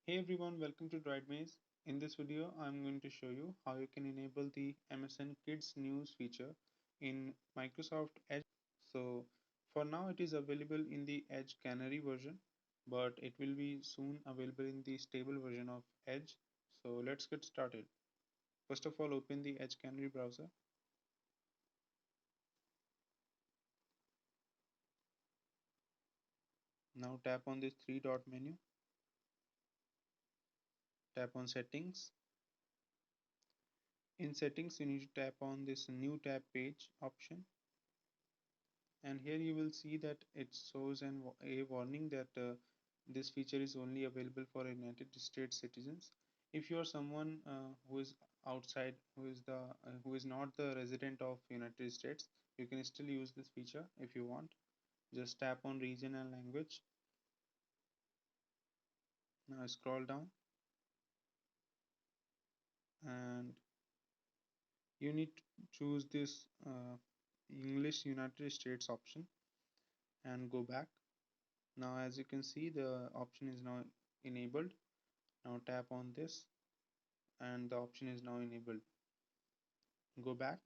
Hey everyone, welcome to Droid Maze. In this video, I'm going to show you how you can enable the MSN Kids News feature in Microsoft Edge. So for now, it is available in the Edge Canary version, but it will be soon available in the stable version of Edge. So let's get started. First of all, open the Edge Canary browser. Now tap on this three dot menu, tap on Settings. In Settings, you need to tap on this New Tab Page option, and here you will see that it shows a warning that this feature is only available for United States citizens. If you are someone who is outside, who is not the resident of United States, you can still use this feature if you want. Just tap on region and language. Now scroll down, and you need to choose this English United States option and go back. Now as you can see, the option is now enabled. Now tap on this and the option is now enabled. Go back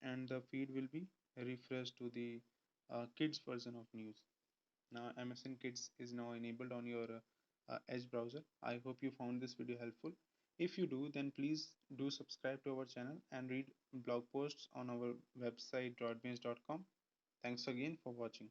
and the feed will be refreshed to the kids version of news. Now MSN Kids is now enabled on your Edge browser. I hope you found this video helpful. If you do, then please do subscribe to our channel and read blog posts on our website broadbase.com. Thanks again for watching.